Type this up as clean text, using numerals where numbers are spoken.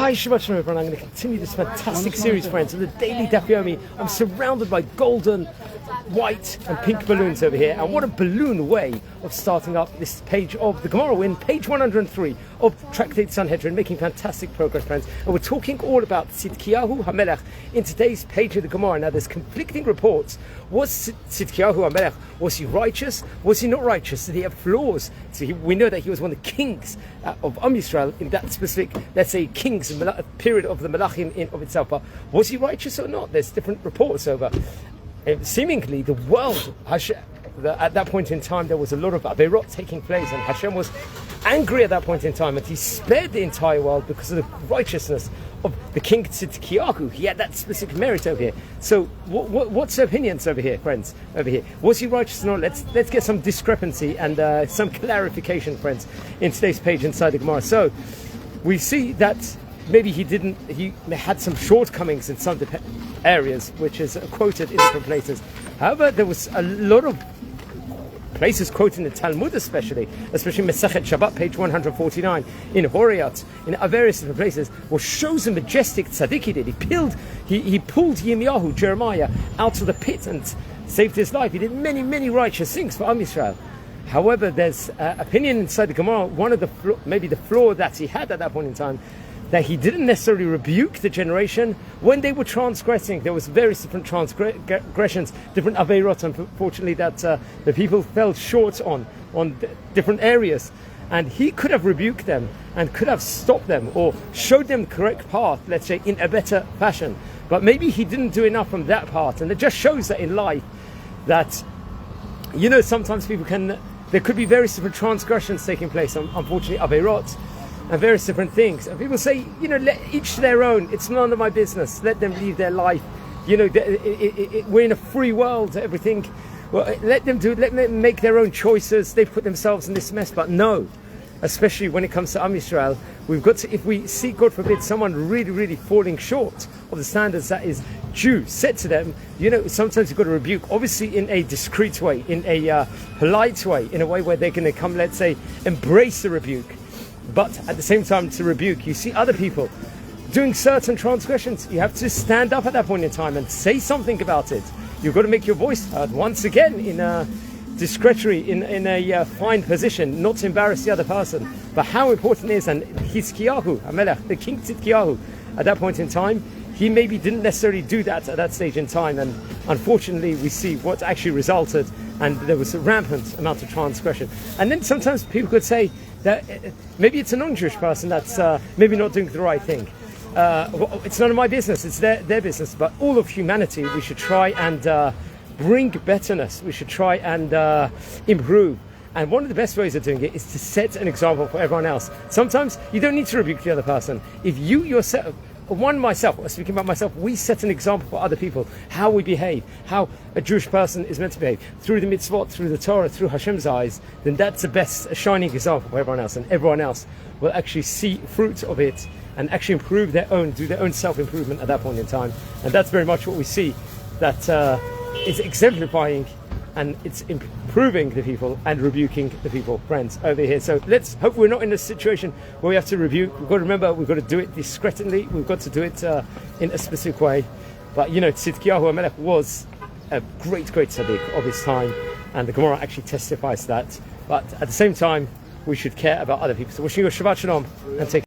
Hi, Shabbat Shalom, everyone. I'm going to continue this fantastic series, friends, of the Daily Daf Yomi. I'm surrounded by golden, white and pink balloons over here, and what a balloon way of starting up this page of the Gemara. We're in page 103 of Masechet Sanhedrin, making fantastic progress, friends, and we're talking all about Tzidkiyahu HaMelech in today's page of the Gemara. Now there's conflicting reports. Was Tzidkiyahu HaMelech, was he righteous? Was he not righteous? Did he have flaws? So we know that he was one of the kings of Yisrael in that specific, let's say, king's period of the Malachim in of itself, but was he righteous or not? There's different reports over. Seemingly the world, at that point in time, there was a lot of Averot taking place, and Hashem was angry at that point in time, and he spared the entire world because of the righteousness of the king Tzidkiyahu. He had that specific merit over here. So what's the opinions over here, friends? Over here, was he righteous or not? Let's get some discrepancy and some clarification, friends, in today's page inside the Gemara. So we see that maybe he had some shortcomings in some areas, which is quoted in different places. However, there was a lot of places quoted in the Talmud, especially Masechet Shabbat, page 149, in Horayat, in various different places, what shows a majestic tzaddik he did. He pulled Yirmiyahu, Jeremiah, out of the pit and saved his life. He did many, many righteous things for Israel. However, there's opinion inside the Gemara, one of maybe the flaw that he had at that point in time, that he didn't necessarily rebuke the generation when they were transgressing. There was various different transgressions, different averot, unfortunately, that the people fell short on different areas. And he could have rebuked them and could have stopped them or showed them the correct path, let's say, in a better fashion. But maybe he didn't do enough from that part. And it just shows that in life that, sometimes there could be various different transgressions taking place, unfortunately, averot, and various different things, and people say, let each to their own. It's none of my business. Let them live their life. We're in a free world. Everything. Well, let them make their own choices. They've put themselves in this mess. But no, especially when it comes to Israel, we've got to. If we see, God forbid, someone really, really falling short of the standards that is due set to them, sometimes you've got to rebuke. Obviously, in a discreet way, in a polite way, in a way where they're going to come, let's say, embrace the rebuke. But at the same time, to rebuke, you see other people doing certain transgressions. You have to stand up at that point in time and say something about it. You've got to make your voice heard once again in a discretionary, in a fine position, not to embarrass the other person. But how important it is, and Tzidkiyahu HaMelech, the king Tzidkiyahu, at that point in time, he maybe didn't necessarily do that at that stage in time, and unfortunately we see what actually resulted, and there was a rampant amount of transgression. And then sometimes people could say that maybe it's a non-Jewish person that's maybe not doing the right thing. It's none of my business, it's their business. But all of humanity, we should try and bring betterness. We should try and improve. And one of the best ways of doing it is to set an example for everyone else. Sometimes you don't need to rebuke the other person. If you yourself, speaking about myself, we set an example for other people, how we behave, how a Jewish person is meant to behave, through the mitzvot, through the Torah, through Hashem's eyes, then that's the best shining example for everyone else, and everyone else will actually see fruit of it and actually improve do their own self-improvement at that point in time. And that's very much what we see that is exemplifying, and it's improving the people and rebuking the people, friends, over here. So let's hope we're not in a situation where we have to rebuke. We've got to remember, we've got to do it discreetly. We've got to do it in a specific way. But Tzidkiyahu HaMelech was a great tzaddik of his time, and the Gemara actually testifies that. But at the same time, we should care about other people. So wishing you a Shabbat Shalom and take